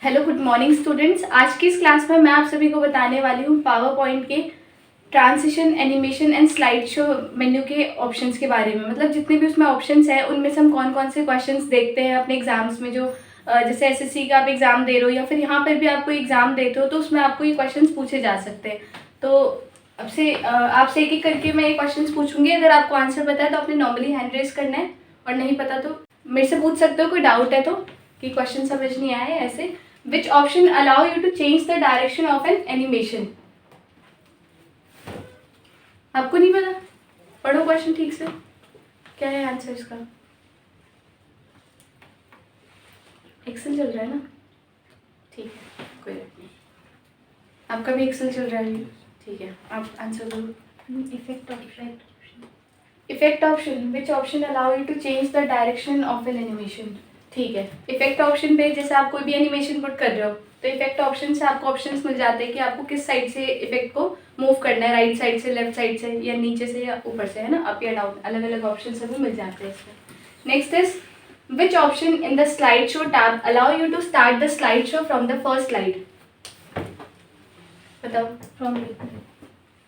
Hello good morning students. आज की इस क्लास में मैं आप सभी को बताने वाली हूँ पावर पॉइंट के transition, animation and slide show menu के ऑप्शंस के बारे में। मतलब जितने भी उसमें ऑप्शंस हैं उनमें से हम कौन कौन से क्वेश्चंस देखते हैं अपने एग्जाम्स में, जो जैसे एसएससी का आप एग्ज़ाम दे रहे हो या फिर यहाँ पर भी आप कोई एग्ज़ाम देते हो तो उसमें आपको ये क्वेश्चंस पूछे जा सकते हैं। तो आपसे एक एक करके मैं ये क्वेश्चंस पूछूंगी। अगर आपको आंसर पता है तो आपने नॉर्मली हैंड रेज करना है, और नहीं पता तो मेरे से पूछ सकते हो। कोई डाउट है तो, कि क्वेश्चन समझ नहीं आए ऐसे। Which option allow you to change the direction of an animation? आपको नहीं पता? पढ़ो क्वेश्चन ठीक से, क्या है आंसर इसका। एक्सेल चल रहा है ना? ठीक है, कोई बात नहीं। आपका भी एक्सेल चल रहा है, ठीक है। आप आंसर दो। Effect option. Which option allow you to change the direction of an animation? ठीक है, इफेक्ट ऑप्शन पे जैसे आप कोई भी एनिमेशन पुट कर रहे हो तो इफेक्ट ऑप्शन से आपको ऑप्शंस मिल जाते हैं कि आपको किस साइड से इफेक्ट को मूव करना है, राइट साइड से, लेफ्ट साइड से, या नीचे से या ऊपर से, है ना, अप या डाउन, अलग अलग ऑप्शन सभी मिल जाते हैं इसमें। Next is which option in the slide show tab allow you to start the slide show from the first slide? बताओ।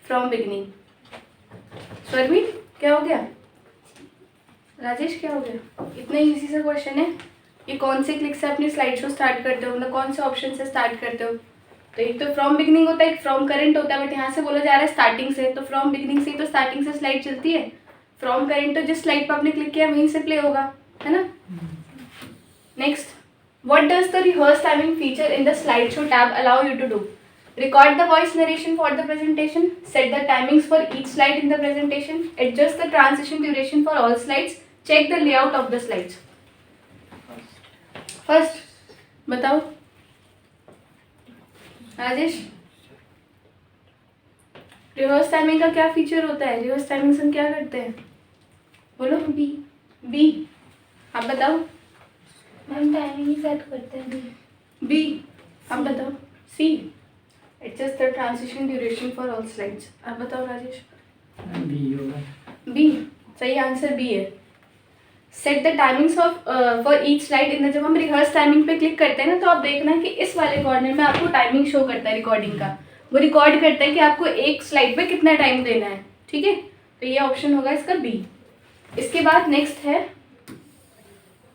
From beginning. स्वर्मी क्या हो गया? राजेश क्या हो गया? इतना इजी सा क्वेश्चन है। ये कौन से क्लिक से अपनी स्लाइड शो स्टार्ट करते हो, मतलब कौन से ऑप्शन से स्टार्ट करते हो? तो एक तो फ्रॉम बिगिनिंग होता है, एक फ्रॉम करंट होता है, बट यहाँ से बोला जा रहा है स्टार्टिंग से, तो फ्रॉम बिगिनिंग से ही तो स्टार्टिंग से स्लाइड चलती है। फ्रॉम करंट तो जिस स्लाइड पर आपने क्लिक किया वहीं से प्ले होगा, है ना। Next, what does the rehearse timing feature in the slide show tab allow you to do? Record the voice narration for the presentation, set the timings for each slide in the presentation, adjust the transition duration for all slides, check the layout of the slides. First, बताओ Rajesh, reverse timing का क्या feature होता है? Reverse timing से हम क्या करते हैं? बोलो। बी। आप बताओ। मैम टाइमिंग ही सेट करते हैं। बी। आप बताओ। सी, adjust the transition duration for all slides. आप बताओ राजेश। बी होगा। बी सही आंसर बी है। Set the timings of for each slide in the, जब हम रिहर्स टाइमिंग पे क्लिक करते हैं ना, तो आप देखना कि इस वाले कॉर्नर में आपको टाइमिंग शो करता है रिकॉर्डिंग का। वो रिकॉर्ड करता है कि आपको एक स्लाइड पे कितना टाइम देना है, ठीक है। तो ये ऑप्शन होगा इसका बी। इसके बाद नेक्स्ट है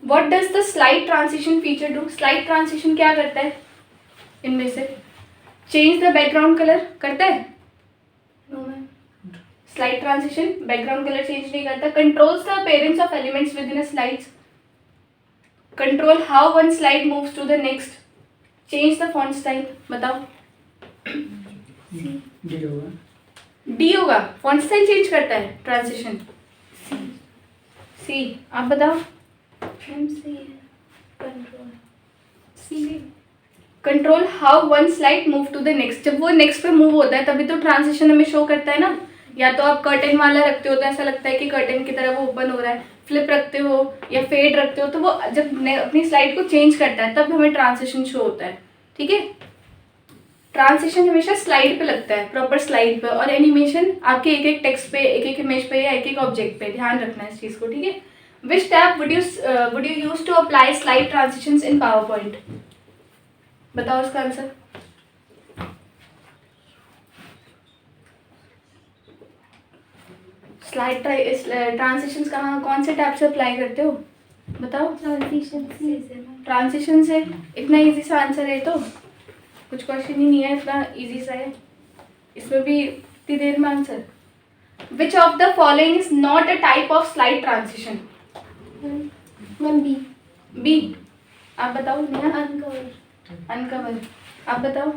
what does the slide transition feature do? Slide transition क्या करता है इनमें से? चेंज द बैकग्राउंड कलर करता है? No ma'am. Slide transition background colour change नहीं करता। Controls the appearance of elements within a slides. Control how one slide moves to the next. Change the font style. बताओ। D होगा। D होगा, font style change करता है transition. C. आप बताओ। Ma'am C है control. C. Control how one slide move to the next. जब वो नेक्स्ट पे मूव होता है तभी तो ट्रांसिशन हमें शो करता है ना। या तो आप कर्टन वाला रखते हो तो ऐसा लगता है कि कर्टन की तरह वो ओपन हो रहा है, फ्लिप रखते हो या फेड रखते हो तो वो जब अपनी स्लाइड को चेंज करता है तब हमें ट्रांसिशन शो होता है, ठीक है। ट्रांसिशन हमेशा स्लाइड पे लगता है, प्रॉपर स्लाइड पे, और एनिमेशन आपके एक एक टेक्स्ट पे, एक एक इमेज पे या एक एक ऑब्जेक्ट पे। ध्यान रखना है इस चीज़ को, ठीक है। Which tab would you use to apply slide transitions in power point? बताओ इसका आंसर। स्लाइड ट्रांसिशंस कहाँ, कौन से टैब से अप्लाई करते हो? बताओ। ट्रांसिशन से। इतना इजी सा आंसर है, तो कुछ क्वेश्चन ही नहीं है, इतना इजी सा है, इसमें भी इतनी देर में answer. Which of the following is not a type of slide transition? Ma'am B. B. आप बताओ। अनकवर। अनकवर। आप बताओ।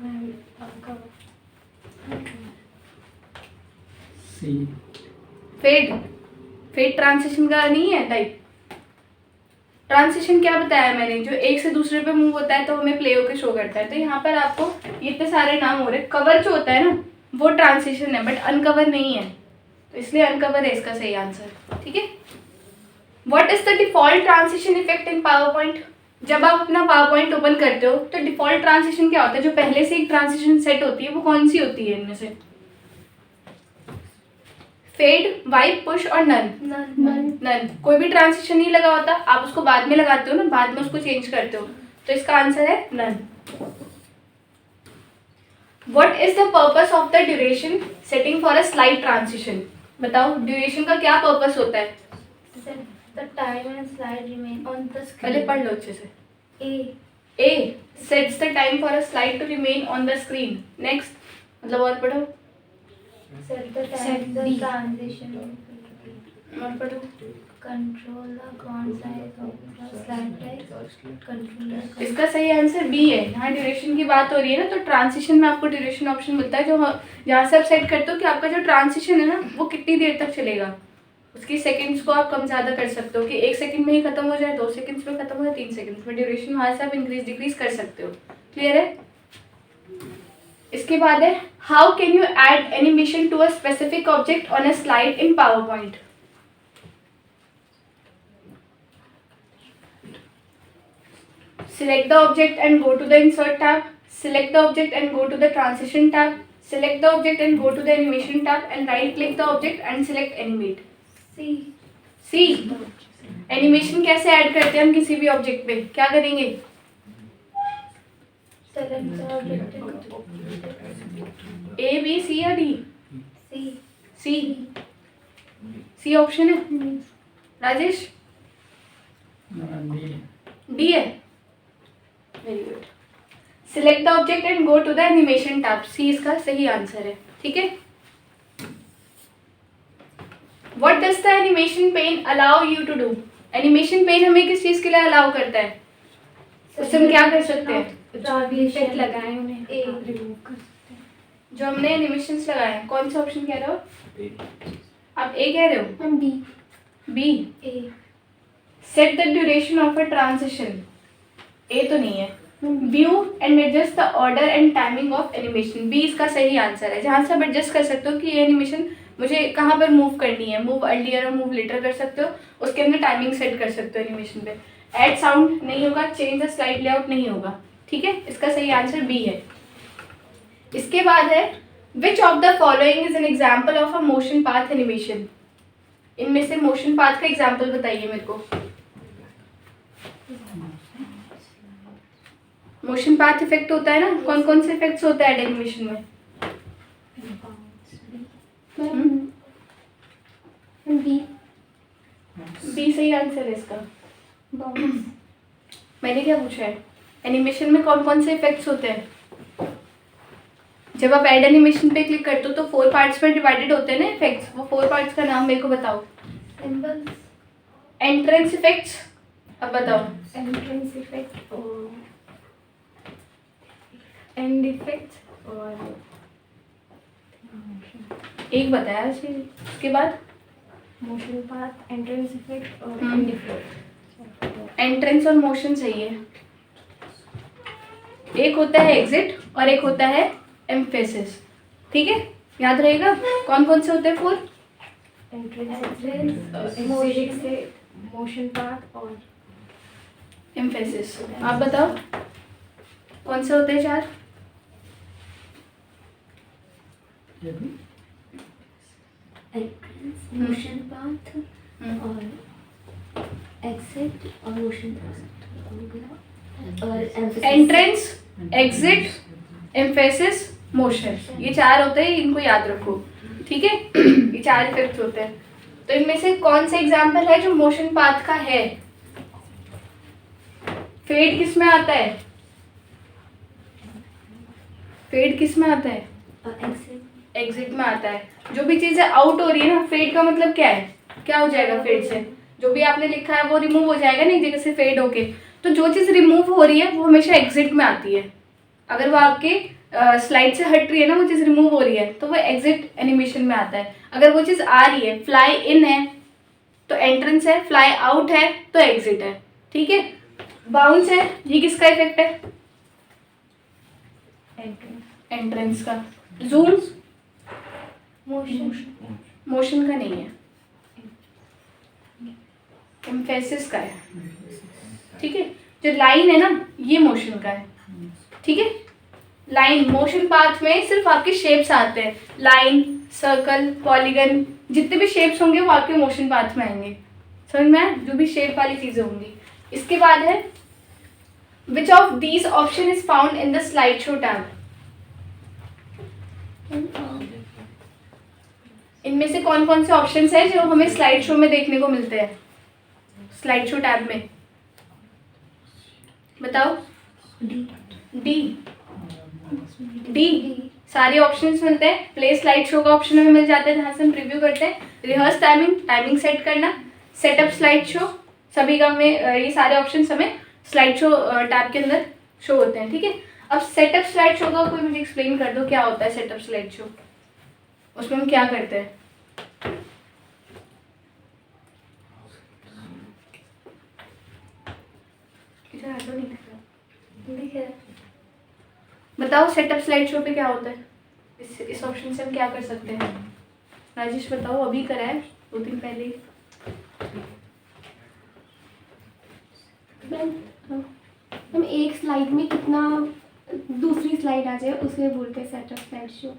Ma'am uncover. C. Fade. Fade transition का नहीं है टाइप। ट्रांसिशन क्या बताया मैंने? जो एक से दूसरे पे मूव होता है तो हमें प्ले होकर शो करता है। तो यहाँ पर आपको ये इतने सारे नाम हो रहे हैं। कवर जो होता है ना वो ट्रांसिशन है, बट अनकवर नहीं है, तो इसलिए अनकवर है इसका सही आंसर, ठीक है। What is the default transition effect in power point? जब आप अपना पावर पॉइंट ओपन करते हो तो डिफॉल्ट ट्रांसिशन क्या होता है? जो पहले से एक ट्रांसिशन सेट होती है वो कौन सी होती है इनमें से? फेड, वाइप, पुश और नन। नन। नन। कोई भी ट्रांसिशन नहीं लगा होता, आप उसको बाद में लगाते हो ना, बाद में उसको चेंज करते हो, तो इसका आंसर है none. What is the purpose of the duration setting for a slide transition? बताओ ड्यूरेशन का क्या पर्पस होता है? Set the time and slide remain on the screen. पहले पढ़ लो अच्छे से। A. A sets the time for a slide to remain on the screen. Next मतलब और पढ़ो। Set the time Set the B. transition. और पढ़ो। Control the font size of the slide text. Control the इसका सही answer B है। यहाँ duration की बात हो रही है ना, तो ट्रांजिशन में आपको ड्यूरेशन ऑप्शन मिलता है, जो जहाँ से आप सेट करते हो कि आपका जो ट्रांजिशन है ना वो कितनी देर तक चलेगा, उसकी सेकंड्स को आप कम ज़्यादा कर सकते हो कि 1 सेकंड में ही खत्म हो जाए, 2 सेकंड्स में खत्म हो जाए, 3 सेकंड्स में। ड्यूरेशन वहाँ से आप इंक्रीज डिक्रीज कर सकते हो। क्लियर है? इसके बाद है how can you add animation to a specific object on a slide in power point? Select the object and go to the insert tab. Select the object and go to the transition tab. Select the object and go to the animation tab and right click the object and select animate. C. C. Animation कैसे add करते हैं हम किसी भी object पे? क्या करेंगे? Select the object. A, B, C या D? C. C. C option है। राजेश B. D है। Very good. Select the object and go to the animation tab. C इसका सही आंसर है। ठीक है। What does the animation pane allow you to do? Animation pane हमें किस चीज के लिए अलाउ करता है? उससे हम क्या कर सकते हैं? इफेक्ट लगाए उन्हें A. रिमूव कर सकते हैं। जो हमने एनिमेशंस लगाए हैं, कौन सा ऑप्शन कह रहे हो आप? ए कह रहे हो? हम B. B. A. Set the duration of a transition. A तो नहीं है। View and adjust the order and timing of animation. B इसका सही आंसर है, जहाँ से आप एडजस्ट कर सकते हो कि ये एनिमेशन मुझे कहाँ पर मूव करनी है। मूव अर्लियर और मूव लेटर कर सकते हो, उसके अंदर टाइमिंग सेट कर सकते हो एनिमेशन पे। ऐड साउंड नहीं होगा, चेंज द स्लाइड लेआउट नहीं होगा। ठीक है, इसका सही आंसर बी है। इसके बाद है विच of the following is an example of a motion path animation? इनमें से मोशन पाथ का एग्जाम्पल बताइए मेरे को। मोशन पाथ इफेक्ट होता है ना, कौन कौन से इफेक्ट्स होते हैं एनिमेशन में? B. बी सही आंसर है इसका। Bounce. मैंने क्या पूछा है? एनिमेशन में कौन कौन से इफेक्ट्स होते हैं? जब आप ऐड एनिमेशन पे क्लिक करते हो तो 4 पार्ट्स में डिवाइडेड होते हैं ना इफेक्ट्स। वो 4 पार्ट्स का नाम मेरे को बताओ। Symbols. एंट्रेंस इफेक्ट्स, अब बताओ। Entrance effect और end effect और एक बताया चाहिए, उसके बाद motion path, entrance effect और हम्म। end effect। एंट्रेंस और मोशन चाहिए। एक होता है एग्जिट और एक होता है एम्फेसिस। ठीक है, याद रहेगा कौन कौन से होते हैं 4? Entrance, motion path और एम्फेसिस। आप बताओ कौन से होते हैं 4? entrance, motion path और exit और motion path और emphasis। Entrance, exit, emphasis, motion, ये 4 होते हैं, इनको याद रखो। ठीक है, ये 4 इफेक्ट्स होते हैं। तो इनमें से कौन सा एग्जाम्पल है जो मोशन पाथ का है? फेड किस में आता है? फेड किस में आता है? exit। एग्जिट में आता है। जो भी चीजें आउट हो रही है ना, फेड का मतलब क्या है? क्या हो जाएगा फेड से? जो भी आपने लिखा है वो रिमूव हो जाएगा ना एक जगह से फेड होके। तो जो चीज़ रिमूव हो रही है वो हमेशा एग्जिट में आती है। अगर वो आपके स्लाइड से हट रही है ना, वो चीज़ रिमूव हो रही है, तो वो एग्जिट एनिमेशन में आता है। अगर वो चीज़ आ रही है, फ्लाई इन है तो एंट्रेंस है, फ्लाई आउट है तो एग्जिट है। ठीक है, बाउंस है, ये किसका इफेक्ट है? एंट्रेंस का। जूम मोशन का नहीं है, एम्फेसिस का है। ठीक है, जो लाइन है ना ये मोशन का है। ठीक है, लाइन मोशन पाथ में सिर्फ आपके शेप्स आते हैं, लाइन, सर्कल, पॉलीगन, जितने भी शेप्स होंगे वो आपके मोशन पाथ में आएंगे। समझ में आया? जो भी शेप वाली चीजें होंगी। इसके बाद है Which of these option is found in the slideshow tab? इनमें से कौन कौन से ऑप्शंस हैं जो हमें स्लाइड शो में देखने को मिलते हैं स्लाइड शो टैब में? बताओ। डी सारे ऑप्शंस मिलते हैं। प्ले स्लाइड शो का ऑप्शन हमें मिल जाता है जहाँ से हम प्रीव्यू करते हैं। रिहर्स टाइमिंग सेट करना, सेटअप स्लाइड शो, सभी का में ये सारे ऑप्शंस हमें स्लाइड शो टैब के अंदर शो होते हैं। ठीक है, अब सेटअप स्लाइड शो का कोई मुझे एक्सप्लेन कर दो, क्या होता है सेटअप स्लाइड शो? उसमें हम क्या करते हैं? बताओ सेटअप स्लाइड शो पे क्या होता है? इस ऑप्शन से हम क्या कर सकते हैं? राजेश बताओ, अभी करा है 2 दिन पहले ही। हम एक स्लाइड में कितना दूसरी स्लाइड आ जाए उसे बोलते हैं सेटअप स्लाइड शो।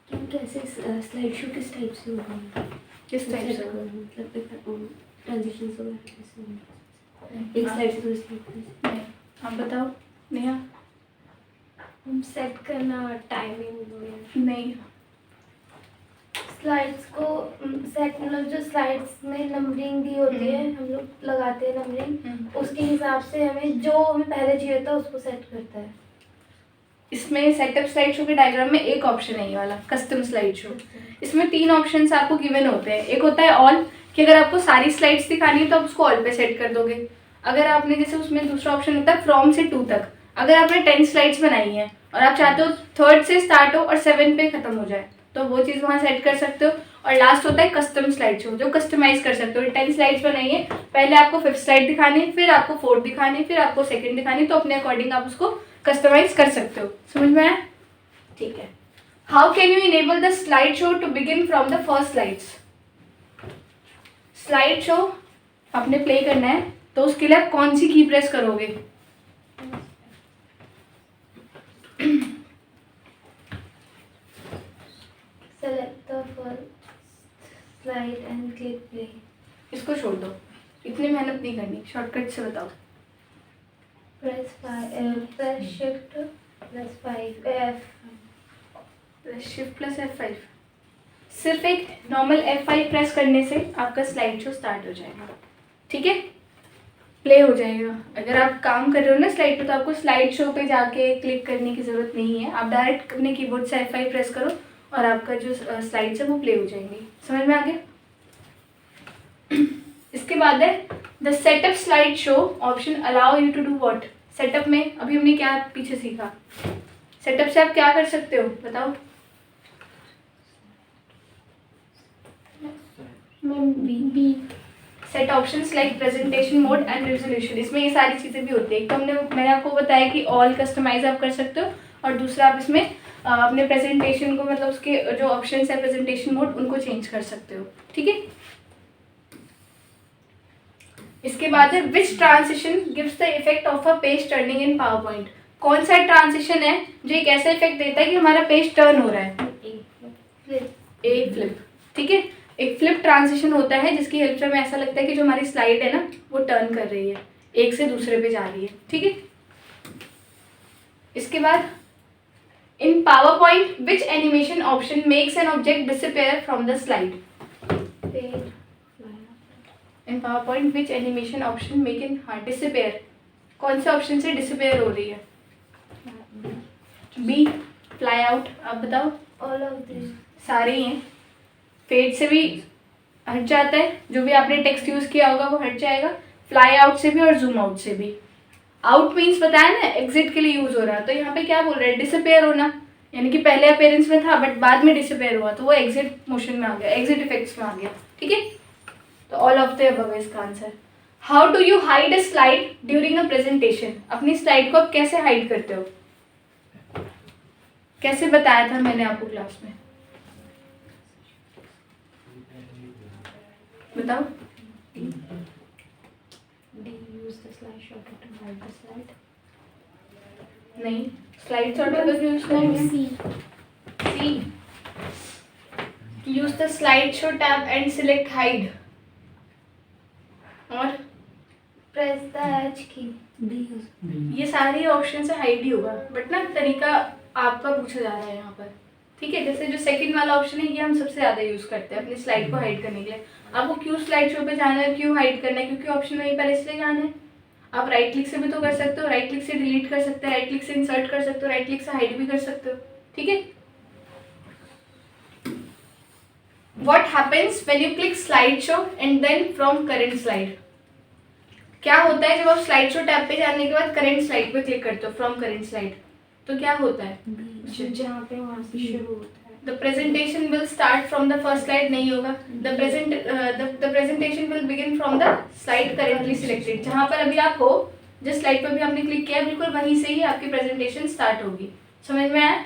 कैसे स्लाइड शो किस टाइप से होगा? किस टाइप से? मतलब ट्रांजिशन वगैरह कैसे होंगे? एक स्लाइड से दूसरी स्लाइड? नहीं, आप बताओ नेहा। हम सेट करना टाइमिंग नहीं, स्लाइड्स को सेट मतलब जो स्लाइड्स में नंबरिंग दी होती है हम लोग लगाते हैं नंबरिंग, उसके हिसाब से हमें जो हमें पहले चाहिए था उसको सेट करता है। इसमें सेटअप स्लाइड शो के डायग्राम में एक ऑप्शन है ये वाला कस्टम स्लाइड शो। इसमें 3 ऑप्शंस आपको गिवन होते हैं। एक होता है ऑल, कि अगर आपको सारी स्लाइड्स दिखानी है तो आप उसको ऑल पे सेट कर दोगे। अगर आपने जैसे उसमें दूसरा ऑप्शन होता है फ्रॉम से 2 तक, अगर आपने 10 स्लाइड्स बनाई हैं और आप चाहते हो 3rd से स्टार्ट हो और 7 पे खत्म हो जाए तो वो चीज़ वहाँ सेट कर सकते हो। और लास्ट होता है कस्टम स्लाइड शो, जो कस्टमाइज कर सकते हो। 10 स्लाइड्स बनाई है, पहले आपको 5th स्लाइड दिखानी है, फिर आपको 4th दिखानी है, फिर आपको 2nd दिखानी है, तो अपने अकॉर्डिंग आप उसको कस्टमाइज कर सकते हो। समझ में आया? ठीक है। How can you enable the slide show to begin from the first slides? Slide show आपने प्ले करना है तो उसके लिए आप कौन सी की प्रेस करोगे? Select the first slide and click play. इसको छोड़ दो, इतनी मेहनत नहीं करनी, शॉर्टकट से बताओ। Press shift plus 5 F। Shift plus F5। सिर्फ एक नॉर्मल F5 प्रेस करने से आपका स्लाइड शो स्टार्ट हो जाएगा। ठीक है, प्ले हो जाएगा। अगर आप काम कर रहे हो ना स्लाइड पे तो आपको स्लाइड शो पे जाके क्लिक करने की ज़रूरत नहीं है। आप डायरेक्ट अपने कीबोर्ड से F5 प्रेस करो और आपका जो स्लाइड्स है वो प्ले हो जाएंगी। समझ में आ गया? इसके बाद है the setup slide show option allow you to do what? Setup में अभी हमने क्या पीछे सीखा? सेटअप से आप क्या कर सकते हो बताओ? B set options like presentation mode and resolution. इसमें ये सारी चीज़ें भी होती है। एक तो मैंने आपको बताया कि ऑल कस्टमाइज आप कर सकते हो, और दूसरा आप इसमें अपने प्रेजेंटेशन को मतलब उसके जो ऑप्शंस है प्रेजेंटेशन मोड उनको चेंज कर सकते हो। ठीक है, इसके बाद है विच transition gives the effect of a page turning in power point? कौन सा ट्रांजिशन है जो एक ऐसा इफेक्ट देता है कि हमारा पेज टर्न हो रहा है? ए फ्लिप। ठीक है, एक फ्लिप ट्रांजिशन होता है जिसकी हेल्प से हमें ऐसा लगता है कि जो हमारी स्लाइड है ना वो टर्न कर रही है, एक से दूसरे पे जा रही है। ठीक है, इसके बाद in power point which animation option makes an object disappear from the slide? In power point which animation option make in disappear, कौन से ऑप्शन से डिसअपियर हो रही है? B fly out. आप बताओ। ऑल ऑफ दिस सारे ही हैं। फेड से भी हट जाता है, जो भी आपने टेक्स्ट यूज़ किया होगा वो हट जाएगा। फ्लाई आउट से भी और जूम आउट से भी। आउट मीन्स बताया ना एग्जिट के लिए यूज़ हो रहा है, तो यहाँ पे क्या बोल रहे हैं? डिसअपियर होना, यानी कि पहले अपेयरेंस में था बट बाद में डिसअपियर हुआ तो वो एग्जिट मोशन में आ गया, एग्जिट इफेक्ट्स में आ गया। ठीक है, तो ऑल ऑफ द अबव है इसका answer. How do you hide a slide during a presentation? अपनी स्लाइड को आप कैसे हाइड करते हो? कैसे बताया था मैंने आपको क्लास में? बताओ। नहीं, slide short use C use the slide show tab and select hide. और press the H key D हो सकता डी ये सारे ऑप्शन से हाइड ही होगा, बट ना तरीका आपका पूछा जा रहा है यहाँ पर, ठीक है। जैसे जो सेकंड वाला ऑप्शन है ये हम सबसे ज़्यादा यूज़ करते हैं अपनी स्लाइड को हाइड करने के लिए। आपको क्यों स्लाइड शो पे जाना है, क्यों हाइड करना है, क्योंकि ऑप्शन वहीं पर इसलिए जाना है। आप राइट क्लिक से भी तो कर सकते हो, राइट क्लिक से डिलीट कर सकते हो, राइट क्लिक से इंसर्ट कर सकते हो, राइट क्लिक से हाइड भी कर सकते हो, ठीक है। What happens when you click slideshow and then from current slide? क्या होता है जब आप स्लाइड शो टैब पे जाने के बाद करंट स्लाइड पे क्लिक करते हो, फ्रॉम करंट स्लाइड, तो क्या होता है? है जहाँ पे वहाँ से शुरू होता है। The presentation will start from the first slide, नहीं होगा। The presentation will begin from the slide currently selected, जहाँ पर अभी आप हो, जिस स्लाइड पर भी आपने क्लिक किया बिल्कुल वहीं से ही आपकी प्रेजेंटेशन स्टार्ट होगी। समझ में आया?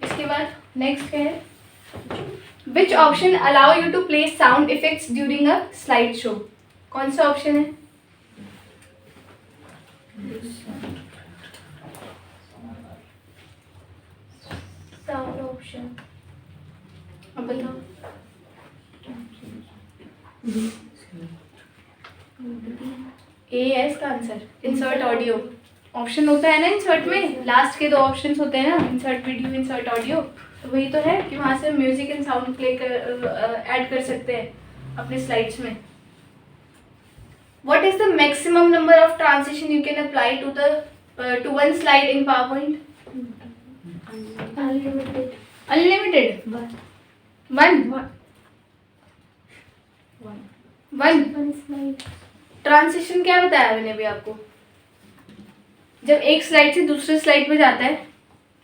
इसके बाद नेक्स्ट है, which option allow you to play sound effects during a slide show? कौन सा ऑप्शन है? Sound option. अब बताओ। ए है इसका आंसर, इंसर्ट ऑडियो। ऑप्शन होता है ना इंसर्ट में, लास्ट के दो ऑप्शंस होते हैं ना, इंसर्ट वीडियो, इंसर्ट ऑडियो, तो वही तो है कि वहाँ से म्यूजिक एंड साउंड प्ले कर ऐड कर सकते हैं अपने स्लाइड्स में। What is the maximum number of transition you can apply to one slide in PowerPoint? Unlimited. Unlimited. One. One slide. Transition क्या बताया मैंने अभी आपको? जब एक स्लाइड से दूसरे स्लाइड पे जाता है,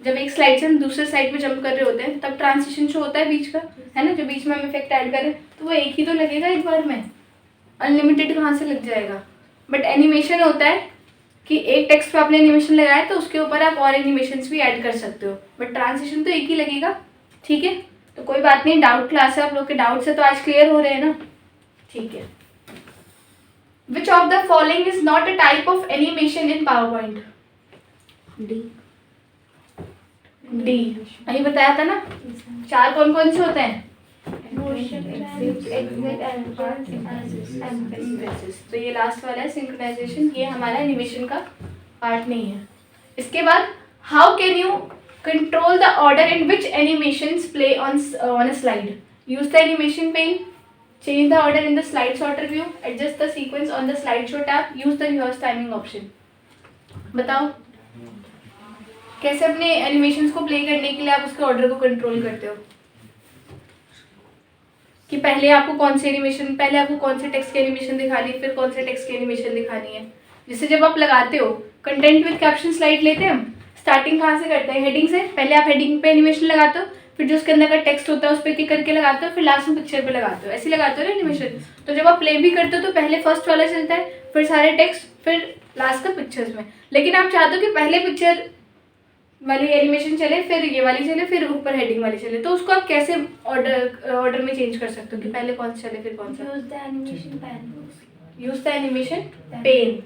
जब एक स्लाइड से हम दूसरे स्लाइड पे जंप कर रहे होते हैं तब ट्रांजिशन शो होता है बीच का, है ना, जो बीच में हम इफेक्ट ऐड करें, तो वो एक ही तो लगेगा एक बार में, अनलिमिटेड कहाँ से लग जाएगा। बट एनिमेशन होता है कि एक टेक्स्ट पे आपने एनिमेशन लगाया तो उसके ऊपर आप और एनिमेशंस भी ऐड कर सकते हो, बट ट्रांजिशन तो एक ही लगेगा, ठीक है। तो कोई बात नहीं, डाउट क्लास है, आप लोग के डाउट से तो आज क्लियर हो रहे हैं ना, ठीक है। विच of the following is not a type of animation in PowerPoint? D D, अभी बताया था ना, चार कौन कौन से होते हैं? तो ये लास्ट वाला है सिंक्रोनाइजेशन, ये हमारा एनिमेशन का पार्ट नहीं है। इसके बाद how can you control the order in which animations play on a slide? Use the animation pane, change the order in the slide sorter view, adjust the sequence on the slide show tab, use the reverse timing option. बताओ कैसे अपने animations को play करने के लिए आप उसके order को कंट्रोल करते हो, कि पहले आपको कौन से टेक्स्ट की एनिमेशन दिखानी है, फिर कौन से टेक्स्ट की एनिमेशन दिखानी है। जैसे जब आप लगाते हो कंटेंट विद कैप्शन स्लाइड लेते हैं हम, स्टार्टिंग कहाँ से करते हैं? हेडिंग से। पहले आप हेडिंग पे एनिमेशन लगाते हो, फिर जो उसके अंदर का टेक्स्ट होता है उस पर क्लिक करके लगाते हो, फिर लास्ट में पिक्चर पे लगाते हो, ऐसे लगाते हो ना एनिमेशन। तो जब आप प्ले भी करते हो तो पहले फर्स्ट वाला चलता है, फिर सारे टेक्स्ट, फिर लास्ट का पिक्चर्स में। लेकिन आप चाहते हो कि पहले पिक्चर वाली एनिमेशन चले, फिर ये वाली चले, फिर ऊपर हेडिंग वाली चले, तो उसको आप कैसे ऑर्डर में चेंज कर सकते हो कि पहले कौन सा चले फिर कौन सा? Use the animation pane. Use the animation pane,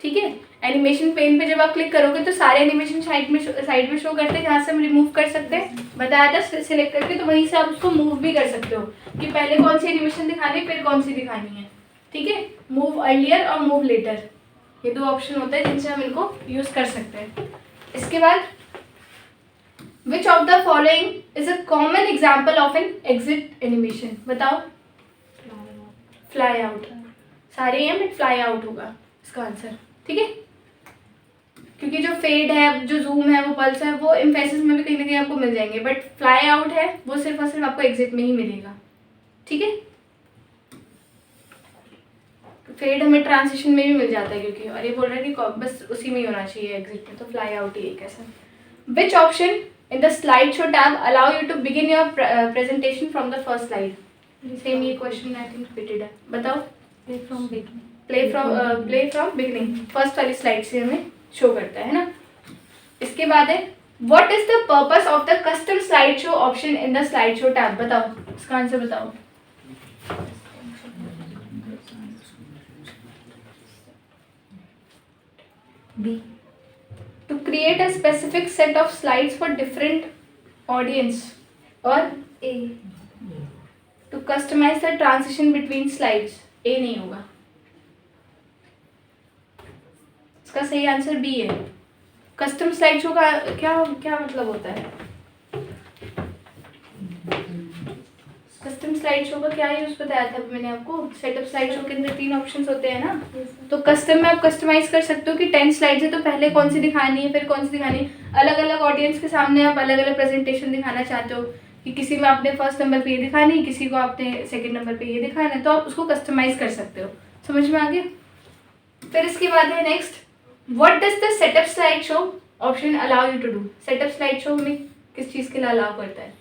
ठीक है। एनिमेशन पेन पे जब आप क्लिक करोगे तो सारे एनिमेशन साइड में शो करते हैं, जहाँ से हम रिमूव कर सकते हैं, बताया था सिलेक्ट करके, तो वहीं से आप उसको मूव भी कर सकते हो कि पहले कौन सी एनिमेशन दिखानी है, फिर कौन सी दिखानी है, ठीक है। मूव अर्लियर और मूव लेटर, ये दो ऑप्शन होते हैं जिनसे हम इनको यूज कर सकते हैं। इसके बाद विच of the following is a common example of an exit animation? बताओ। फ्लाई आउट, सारे हैं बट फ्लाई आउट होगा इसका आंसर, ठीक है। क्योंकि जो फेड है, जो जूम है, वो पल्स है, वो एम्फेसिस में भी कहीं ना कहीं आपको मिल जाएंगे, बट फ्लाई आउट है वो सिर्फ और सिर्फ आपको एग्जिट में ही मिलेगा, ठीक है। फेड हमें ट्रांजिशन में भी मिल जाता है क्योंकि, और ये बोल रहे हैं कि बस उसी में ही होना चाहिए एग्जिट में, तो फ्लाई आउट ही एक ऐसा। Which option in the slide show tab allow you to begin your presentation from the first slide? Same ये क्वेश्चन आई थिंक रिपीटेड है, बताओ। Play from beginning. Play from beginning, first वाली slide से हमें show करता है ना। इसके बाद है what is the purpose of the custom slide show option in the slide show tab? बताओ इसका आंसर बताओ। B. To create a specific set of slides for different audience, और ए। to customize the transition between slides, ए नहीं होगा। इसका सही answer B है। Custom slide show का क्या क्या मतलब होता है? कस्टम स्लाइड शो का क्या यूज बताया था मैंने आपको? सेटअप स्लाइड शो के अंदर 3 ऑप्शंस होते हैं ना, तो कस्टम में आप कस्टमाइज कर सकते हो कि 10 स्लाइड्स है तो पहले कौन सी दिखानी है, फिर कौन सी दिखानी है। अलग अलग ऑडियंस के सामने आप अलग अलग प्रेजेंटेशन दिखाना चाहते हो कि किसी में आपने फर्स्ट नंबर पे ये दिखानी है, किसी को आपने सेकंड नंबर पे ये दिखाना है, तो आप उसको कस्टमाइज कर सकते हो। समझ में आ गया? फिर इसके बाद है next, what does the setup slide show option allow you to do? Setup slide show में किस चीज़ के लिए अलाउ करता है?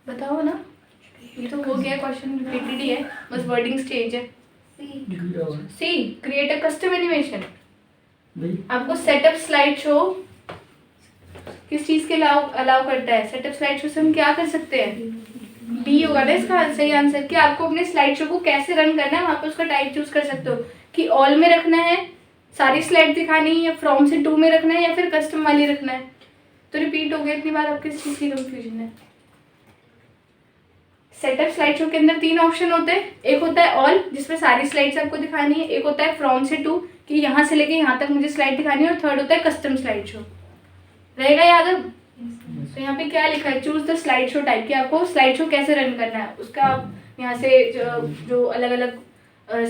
बताओ ना, ये तो हो गया, क्वेश्चन रिपीटेड ही है, बस वर्डिंग चेंज है। डी होगा। C, create a custom animation. B. आपको सेटअप स्लाइड शो किस चीज़ के अलाउ करता है? सेटअप स्लाइड शो से हम क्या कर सकते हैं? बी होगा ना इसका सही आंसर, कि आपको अपने स्लाइड शो को कैसे रन करना है, वहाँ पे उसका टाइप चूज कर सकते हो कि ऑल में रखना है, सारी स्लाइड दिखानी है, या फ्रॉम से टू में रखना है, या फिर कस्टम वाली रखना है। तो रिपीट हो गया इतनी बार, आपको किस चीज़ की कंफ्यूजन है? सेटअप स्लाइड शो के अंदर 3 ऑप्शन होते हैं। एक होता है ऑल, जिसमें सारी स्लाइड्स आपको दिखानी है। एक होता है फ्रॉम से टू, कि यहाँ से लेके यहाँ तक मुझे स्लाइड दिखानी है। और थर्ड होता है कस्टम स्लाइड शो। रहेगा याद अब? तो यहाँ पे क्या लिखा है? Choose the slide show type, कि आपको स्लाइड शो कैसे रन करना है, उसका आप यहाँ से जो अलग अलग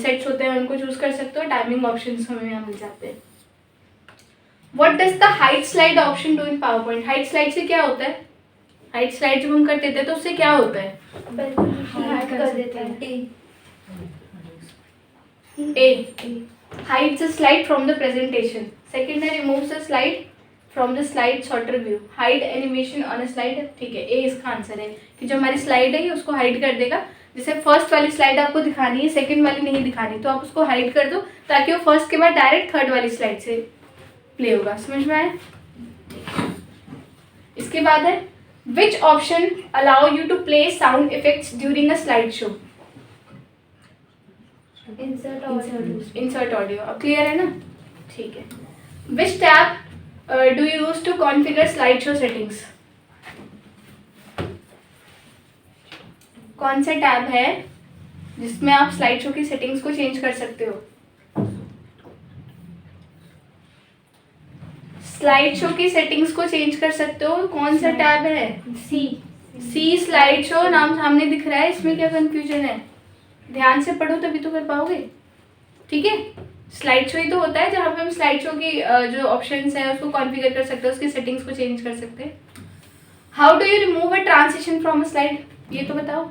सेट्स होते हैं उनको चूज कर सकते हो। टाइमिंग ऑप्शन हमें यहाँ मिल जाते हैं। What does the hide slide option do in power point? Hide slide से क्या होता है? हाइड स्लाइड जब हम करते थे तो उससे क्या होता है? हाइड कर देते हैं। A. Hides a slide from the presentation. Second है removes a slide from the slide sorter view. Hide animation on a slide. ठीक है, A इसका आंसर है कि जो हमारी स्लाइड है उसको हाइड कर देगा। जैसे फर्स्ट वाली स्लाइड आपको दिखानी है, सेकंड वाली नहीं दिखानी, तो आप उसको हाइड कर दो ताकि वो फर्स्ट के बाद डायरेक्ट थर्ड वाली स्लाइड से प्ले होगा। समझ में आया? इसके बाद है which option allow you to play sound effects during a slideshow? Insert audio. अब क्लियर है ना? ठीक है। Which tab do you use to configure slideshow settings? कौन सा टैब है जिसमें आप स्लाइड शो की सेटिंग्स को चेंज कर सकते हो? स्लाइड शो की सेटिंग्स को चेंज कर सकते हो, कौन सा टैब है? सी स्लाइड शो नाम सामने दिख रहा है, इसमें क्या कंफ्यूजन है? ध्यान से पढ़ो तभी तो कर पाओगे। ठीक है, स्लाइड शो ही तो होता है जहाँ पे हम स्लाइड शो की जो ऑप्शंस है उसको कॉन्फ़िगर कर सकते हैं, उसकी सेटिंग्स को चेंज कर सकते हैं। How do you remove a transition from a slide? ये तो बताओ।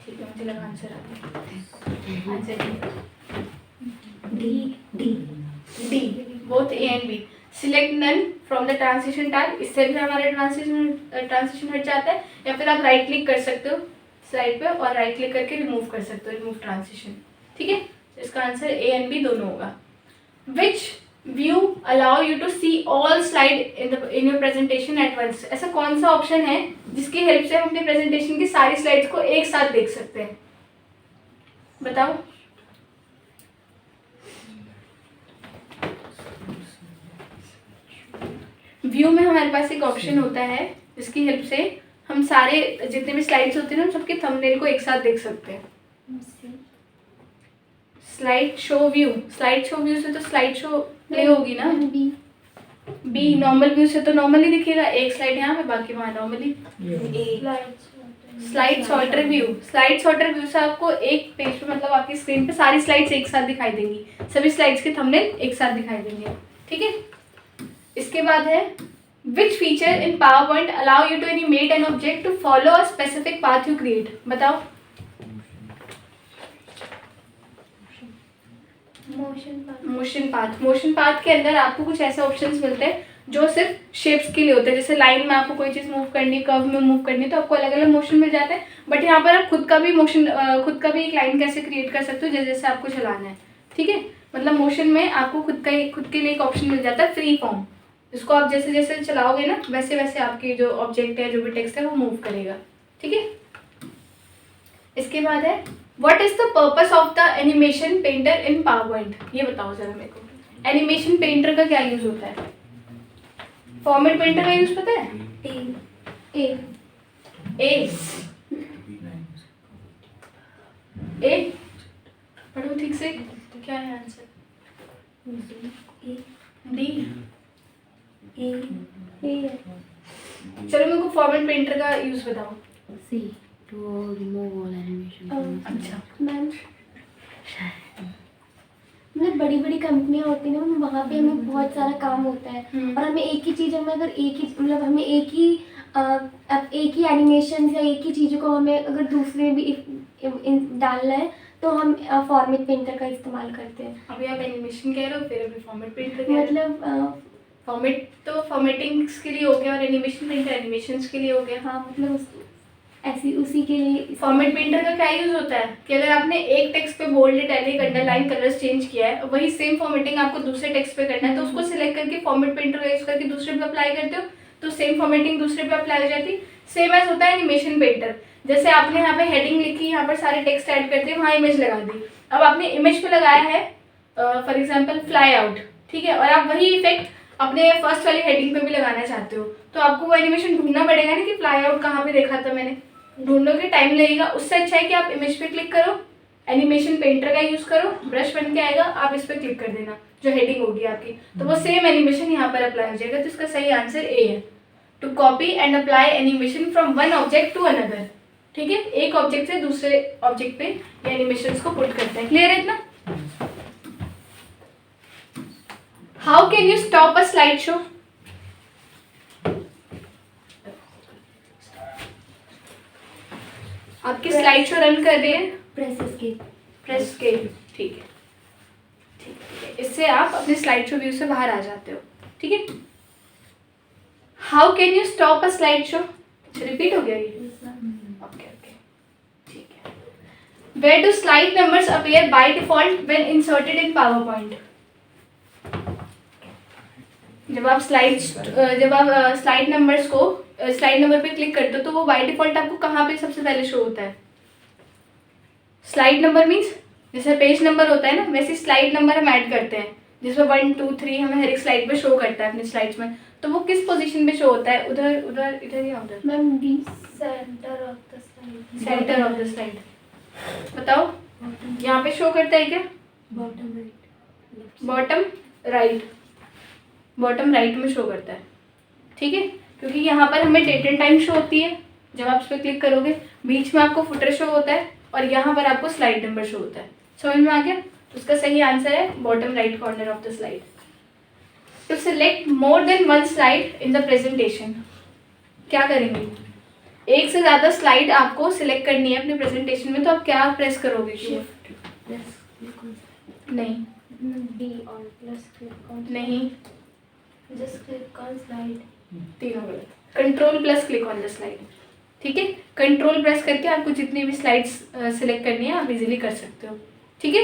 ठीक है, मुझे लगा आंसर आ गया। Answer D, both A and B. Select none from the transition tab, इससे भी हमारा ट्रांजिशन हट जाता है। या फिर आप राइट क्लिक कर सकते हो स्लाइड पे और राइट क्लिक करके रिमूव कर सकते हो, रिमूव ट्रांजिशन। ठीक है, इसका आंसर ए एंड बी दोनों होगा। Which view allow you to see all slide in your presentation at once? ऐसा कौन सा ऑप्शन है जिसकी हेल्प से हम अपने प्रेजेंटेशन की सारी स्लाइड्स को एक साथ देख सकते हैं? बताओ। व्यू में हमारे पास एक ऑप्शन होता है जिसकी हेल्प से हम सारे जितने भी स्लाइड्स होते हैं ना सबके थंबनेल को एक साथ देख सकते हैं। Slide show view, slide show view से तो स्लाइड शो प्ले होगी ना। बी नॉर्मल व्यू से तो नॉर्मली दिखेगा, एक स्लाइड यहाँ पे बाकी वहाँ normally. Slide sorter view, slide sorter view से आपको एक पेज पे मतलब आपकी स्क्रीन पे सारी स्लाइड्स एक साथ दिखाई देंगी, सभी स्लाइड्स के थंबनेल एक साथ दिखाई देंगे। ठीक है, इसके बाद है which feature in PowerPoint allow you to animate an object to follow a specific path you create? बताओ। मोशन पाथ के अंदर आपको कुछ ऐसे ऑप्शंस मिलते हैं जो सिर्फ शेप्स के लिए होते हैं। जैसे लाइन में आपको कोई चीज़ मूव करनी है, कर्व में मूव करनी है, तो आपको अलग अलग मोशन मिल जाते हैं। बट यहाँ पर आप खुद का भी एक लाइन कैसे क्रिएट कर सकते हो जैसे जैसे आपको चलाना है। ठीक है, मतलब मोशन में आपको खुद के लिए एक ऑप्शन मिल जाता है फ्री फॉर्म, इसको आप जैसे जैसे चलाओगे ना वैसे वैसे आपके जो ऑब्जेक्ट है, जो भी टेक्स्ट है वो मूव करेगा। ठीक है, इसके बाद है what is the purpose of the animation painter in PowerPoint? ये बताओ जरा मेरे को। एनिमेशन पेंटर का क्या यूज होता है? फॉर्मेट पेंटर का यूज पता है? ए ए ए पढ़ो ठीक से, क्या है आंसर? डी। ए चलो मेरे को फॉर्मेट पेंटर का यूज बताओ। C to remove all animation. अच्छा, मैम मतलब बड़ी बड़ी कंपनियां होती हैं ना, वहाँ पे हमें बहुत सारा काम होता है और हमें एक ही चीज़, हमें अगर एक ही मतलब हमें एक ही एनिमेशन या एक ही चीज़ों को हमें अगर दूसरे भी डालना है तो हम फॉर्मेट पेंटर का इस्तेमाल करते हैं। अभी आप एनिमेशन कह रहे हो, फिर अभी फॉर्मेट पेंटर कह रहे हो। मतलब फॉर्मेट तो फॉर्मेटिंग्स के लिए हो गया और एनिमेशन पेंटर एनिमेशंस के लिए हो गया। हाँ मतलब ऐसी उसी के लिए फॉर्मेट पेंटर का क्या यूज होता है कि अगर आपने एक टेक्स्ट पे bold, italic, underline, colours change किया है, वही सेम फॉर्मेटिंग आपको दूसरे टेक्स्ट पे करना है, तो उसको सिलेक्ट करके फॉर्मेट पेंटर का यूज करके दूसरे पे अप्लाई करते हो, तो सेम फॉर्मेटिंग दूसरे पे अप्लाई हो जाती है। सेम एज होता है एनिमेशन पेंटर। जैसे आपने यहाँ पे हेडिंग लिखी, यहाँ पर सारे टेक्स्ट ऐड करते हैं, वहाँ इमेज लगा दी। अब आपने इमेज पे लगाया है फॉर एग्जाम्पल फ्लाई आउट, ठीक है, और आप वही इफेक्ट अपने फर्स्ट वाली हेडिंग पे भी लगाना चाहते हो, तो आपको वो एनिमेशन ढूंढना पड़ेगा ना कि फ्लाई आउट कहाँ पे देखा था मैंने, ढूंढोगे, टाइम लगेगा। उससे अच्छा है कि आप इमेज पे क्लिक करो, एनिमेशन पेंटर का यूज करो, ब्रश बन के आएगा, आप इस पे क्लिक कर देना, जो हेडिंग होगी आपकी, तो वो सेम एनिमेशन यहाँ पर अप्लाई हो जाएगा। तो इसका सही आंसर ए है, to copy and apply animation from one object to another. ठीक है, एक ऑब्जेक्ट से दूसरे ऑब्जेक्ट पे ये एनिमेशंस को पुट करते हैं। क्लियर है इतना? How can you stop a slide show? आपकी स्लाइड शो रन कर रही है, प्रेस एस्केप। प्रेस के, ठीक है, ठीक है। इससे आप अपने स्लाइड शो व्यू से बाहर आ जाते हो। ठीक है, how can you stop a slide show? Repeat हो गया ये? ओके ओके, ठीक है। Where do slide numbers appear by default when inserted in power point? जब आप स्लाइड नंबर्स को स्लाइड नंबर पे क्लिक करते हो तो वो बाय डिफॉल्ट आपको कहाँ पे सबसे पहले शो होता है? स्लाइड नंबर मीन्स जैसे पेज नंबर होता है ना, वैसे स्लाइड नंबर हम ऐड करते हैं जिसमें 1 2 3 हमें हर एक स्लाइड पे शो करता है अपनी स्लाइड्स में, तो वो किस पोजीशन पे शो होता है? उधर उधर इधर या उधर? Ma'am D centre of the slide. Centre of the slide. बताओ यहाँ पे शो करता है क्या? Bottom right. Bottom right, bottom right में शो करता है। ठीक है, क्योंकि यहाँ पर हमें डेट एंड टाइम शो होती है जब आप उस पर क्लिक करोगे, बीच में आपको फुटर शो होता है और यहाँ पर आपको स्लाइड नंबर शो होता है। समझ में आ गया? तो उसका सही आंसर है bottom right corner of the slide. To select more than one slide in the presentation, क्या करेंगे? एक से ज़्यादा स्लाइड आपको सिलेक्ट करनी है अपने प्रेजेंटेशन में, तो आप क्या प्रेस करोगे? Press click on. नहीं डी और प्लस क्लिक ऑन, नहीं, जस्ट क्लिक ऑन स्लाइड। तीनों गलत। Control plus click on the slide. ठीक है, कंट्रोल प्रेस करके आपको जितनी भी स्लाइड्स सिलेक्ट करनी है आप इजीली कर सकते हो। ठीक है,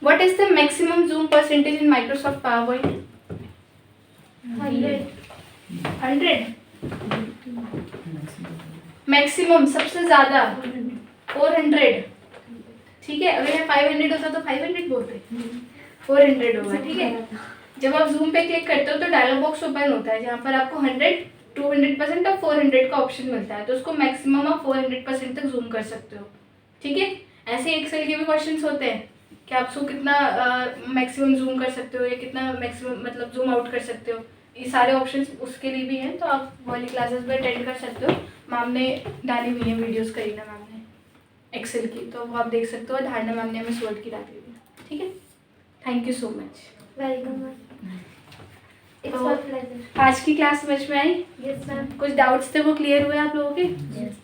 what is the maximum zoom percentage in Microsoft power point? 100। Maximum सबसे ज्यादा 400। ठीक है, अगर यहाँ 500 होता तो 500 बोलते, 400 होगा। ठीक है, जब आप जूम पे क्लिक करते हो तो डायलॉग बॉक्स ओपन होता है जहाँ पर आपको 100, 200% और 400 का ऑप्शन मिलता है, तो उसको मैक्सिमम आप 400% तक जूम कर सकते हो। ठीक है, ऐसे एक्सेल के भी क्वेश्चंस होते हैं कि आप उसको कितना मैक्सिमम जूम कर सकते हो या कितना मैक्सिमम मतलब जूम आउट कर सकते हो, ये सारे ऑप्शंस उसके लिए भी हैं, तो आप वाली क्लासेस भी अटेंड कर सकते हो। मैम ने डाली हुई है वीडियोस, करीना मैम ने एक्सेल की, तो वो आप देख सकते हो। धारणा मैम ने हमें वर्ड की डाली हुई है। ठीक है, thank you so much. Welcome ma'am, it's तो माय प्लेजर। आज की क्लास समझ में आई? Yes ma'am. कुछ डाउट्स थे वो क्लियर हुए आप लोगों के? यस